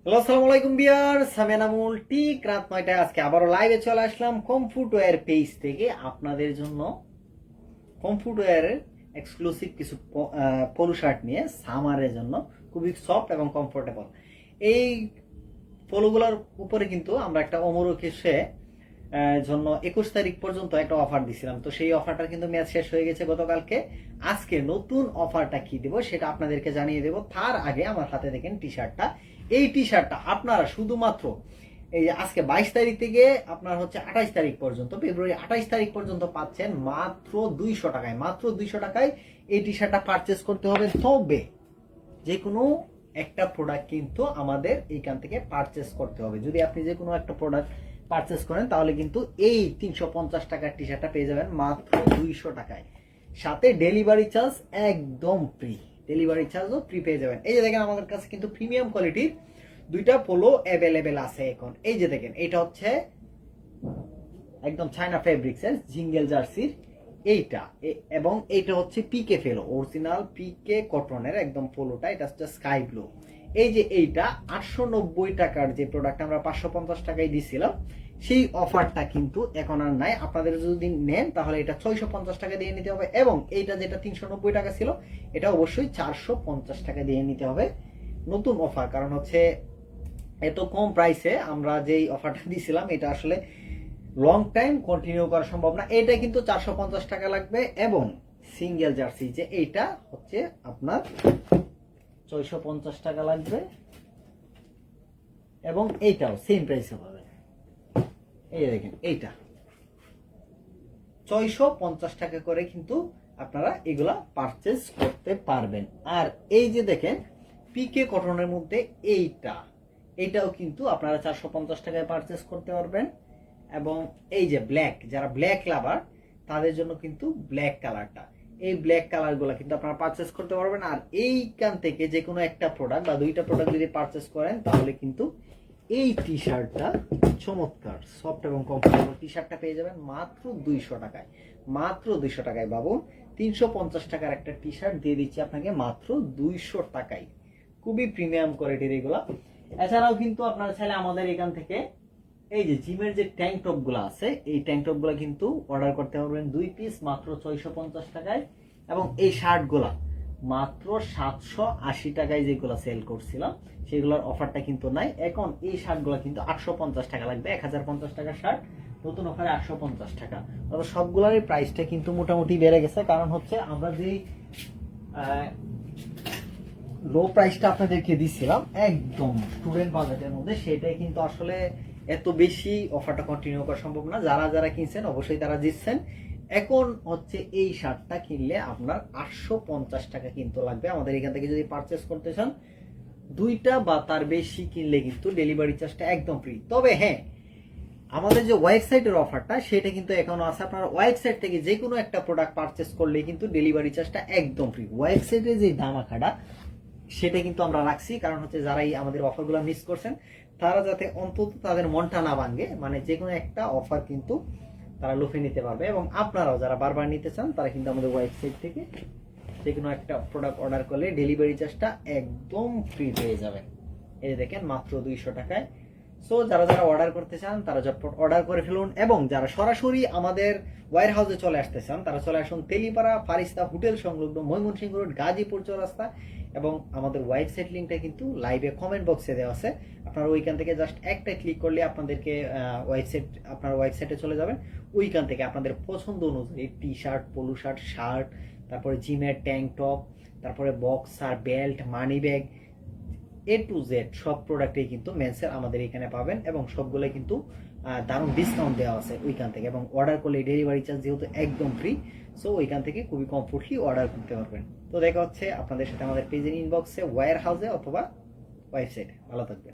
Hello, আসসালামু আলাইকুম viewers, আমি এনামুল। ঠিক রাত 9টায় আজকে আবারও লাইভে চলে আসলাম কমফোর্টওয়্যার পেজ থেকে আপনাদের জন্য কমফোর্টওয়্যারের এক্সক্লুসিভ কিছু পোলো শার্ট নিয়ে সামারের জন্য খুবই সফট এবং কমফোর্টেবল। এই পোলোগুলোর উপরে কিন্তু আমরা একটা অমরকেশে জন্য 21 তারিখ পর্যন্ত একটা অফার দিছিলাম। তো সেই অফারটা কিন্তু মেয়াদ শেষ হয়ে গেছে গতকালকে। আজকে নতুন অফারটা কি দেবো সেটা আপনাদেরকে জানিয়ে দেবো। তার আগে আমার হাতে দেখেন টি শার্টটা। এই টি শার্টটা আপনারা শুধুমাত্র এই আজকে 22 তারিখ থেকে আপনার হচ্ছে 28 তারিখ পর্যন্ত, ফেব্রুয়ারি 28 তারিখ পর্যন্ত পাচ্ছেন মাত্র 200 টাকায়। মাত্র 200 টাকায় এই টি শার্টটা পারচেস করতে হবে। তবে যে কোনো একটা প্রোডাক্ট কিন্তু আমাদের এইখান থেকে পারচেস করতে হবে। যদি আপনি যে কোনো একটা প্রোডাক্ট পারচেস করেন তাহলে কিন্তু এই 350 টাকার টি শার্টটা পেয়ে যাবেন মাত্র 200 টাকায়। সাথে ডেলিভারি চার্জ একদম ফ্রি, ডেলিভারি চার্জও ফ্রি পেয়ে যাবেন। এই যে দেখেন আমাদের কাছে কিন্তু প্রিমিয়াম কোয়ালিটির দুইটা পোলো অ্যাভেলেবেল আছে এখন। এই যে দেখেন এটা হচ্ছে একদম চায়না ফেব্রিক্সের জিঙ্গেল জার্সির এইটা, এবং এইটা হচ্ছে পিকে ফেলো অরিজিনাল পিকে কটনের একদম পোলোটা। এটা হচ্ছে স্কাই ব্লু। এই যে এইটা 890 টাকার যে প্রোডাক্ট আমরা 550 টাকায় দিছিলাম, সেই অফারটা কিন্তু এখন আর নাই। আপনাদের যদি নেন তাহলে এটা 650 টাকা দিয়ে নিতে হবে, এবং এইটা যেটা 390 টাকা ছিল এটা অবশ্যই 450 টাকা দিয়ে নিতে হবে। নতুন অফার, কারণ হচ্ছে এত কম প্রাইসে আমরা যেই অফারটা দিছিলাম এটা আসলে লং টাইম কন্টিনিউ করা সম্ভব না। এটা কিন্তু 450 টাকা লাগবে, এবং সিঙ্গেল জার্সি যে এইটা হচ্ছে আপনার 650 টাকা লাগবে, এবং এইটাও সেম প্রাইসে পাবে। এই দেখেন এইটা 650 টাকা করে কিন্তু আপনারা এগুলা পারচেস করতে পারবেন। আর এই যে দেখেন পিকে কটনের মধ্যে এইটাও কিন্তু আপনারা 450 টাকায় পারচেস করতে পারবেন। এবং এই যে ব্ল্যাক, যারা ব্ল্যাক লাভার তাদের জন্য কিন্তু ব্ল্যাক কালারটা, এই ব্ল্যাক কালারগুলো কিন্তু আপনারা পারচেস করতে পারবেন। আর এইখান থেকে যে কোনো একটা প্রোডাক্ট বা দুইটা প্রোডাক্ট যদি পারচেস করেন তাহলে কিন্তু এই টি শার্টটা চমৎকার সফট এবং কমফোর্টেবল টি শার্টটা পেয়ে যাবেন মাত্র 200 টাকায়। মাত্র 200 টাকায় বাবু, 350 টাকার একটা টি শার্ট দিয়ে দিচ্ছি আপনাকে মাত্র 200 টাকায়। খুবই প্রিমিয়াম কোয়ালিটির এগুলা। এছাড়াও কিন্তু আপনারা চাইলে আমাদের এখান থেকে এই যে জিমের যে ট্যাঙ্ক টপ গুলো আছে, এই ট্যাঙ্ক টপ গুলা কিন্তু অর্ডার করতে পারবেন 2 পিস মাত্র 650 টাকায়। এবং এই শার্ট গুলা মাত্র 780 টাকায় যেগুলো সেল করছিলাম সেগুলোর অফারটা কিন্তু নাই। এখন এই শার্ট গুলা কিন্তু 850 টাকা লাগবে। 1050 টাকার শার্ট নতুন অফারে 850 টাকা। তবে সবগুলোরই প্রাইসটা কিন্তু মোটামুটি বেড়ে গেছে, কারণ হচ্ছে আমরা যেই লো প্রাইসটা আপনাদেরকে দিচ্ছিলাম একদম স্টুডেন্ট বাজেটের মধ্যে, সেটাই কিন্তু আসলে এত বেশি অফারটা কন্টিনিউ করা সম্ভব না। যারা যারা কিনছেন অবশ্যই তারা জিতছেন। এখন হচ্ছে এই শার্টটা কিনলে আপনার 850 টাকা কিন্তু লাগবে। আমাদের এখান থেকে যদি পারচেস করতে চান দুইটা বা তার বেশি কিনলে কিন্তু ডেলিভারি চার্জটা একদম ফ্রি। তবে হ্যাঁ, আমাদের যে ওয়েবসাইটের অফারটা সেটা কিন্তু এখনো আছে। আপনারা ওয়েবসাইট থেকে যে কোনো একটা প্রোডাক্ট পারচেস করলে কিন্তু ডেলিভারি চার্জটা একদম ফ্রি। ওয়েবসাইটে যে দামাখাটা সেটা কিন্তু আমরা রাখছি, কারণ হচ্ছে যারাই আমাদের অফারগুলো মিস করছেন তারা যাতে অন্তত তাদের মনটা না ভাঙে, মানে যে কোনো একটা অফার কিন্তু তারা লুফে নিতে পারবে। এবং আপনারাও যারা বারবার নিতে চান তারা কিন্তু আমাদের ওয়েবসাইট থেকে যে কোনো একটা প্রোডাক্ট অর্ডার করলে ডেলিভারি চার্জটা একদম ফ্রি পেয়ে যাবেন। এই দেখেন মাত্র 200 টাকায়। সো যারা যারা অর্ডার করতে চান তারা ঝটপট অর্ডার করে ফেলুন, এবং যারা সরাসরি আমাদের ওয়্যার হাউসে চলে আসতে চান তারা চলে আসুন তেলিপাড়া ফারিস্তা হোটেল সংলগ্ন ময়মনসিংহ রোড গাজীপুর চৌরাস্তা। এবং আমাদের ওয়েবসাইট লিঙ্কটা কিন্তু লাইভে কমেন্ট বক্সে দেওয়া আছে। আপনারা ওইখান থেকে জাস্ট একটা ক্লিক করলে আপনাদেরকে আপনার ওয়েবসাইটে চলে যাবেন। ওইখান থেকে আপনাদের পছন্দ অনুযায়ী T shirt, polo shirt, shirt, তারপরে জিমের ট্যাঙ্ক টপ, তারপরে boxer, belt, money bag, A to Z সব প্রোডাক্টেই কিন্তু মেন্সের আমাদের এখানে পাবেন, এবং সবগুলোই কিন্তু দারুণ ডিসকাউন্ট দেওয়া আছে ওইখান থেকে। এবং অর্ডার করলে ডেলিভারি চার্জ যেহেতু একদম ফ্রি, সো ওইখান থেকে খুবই কমফোর্টলি অর্ডার করতে পারবেন। তো দেখা হচ্ছে আপনাদের সাথে আমাদের পেজের ইনবক্সে, ওয়্যার হাউসে অথবা ওয়েবসাইটে। ভালো থাকবেন।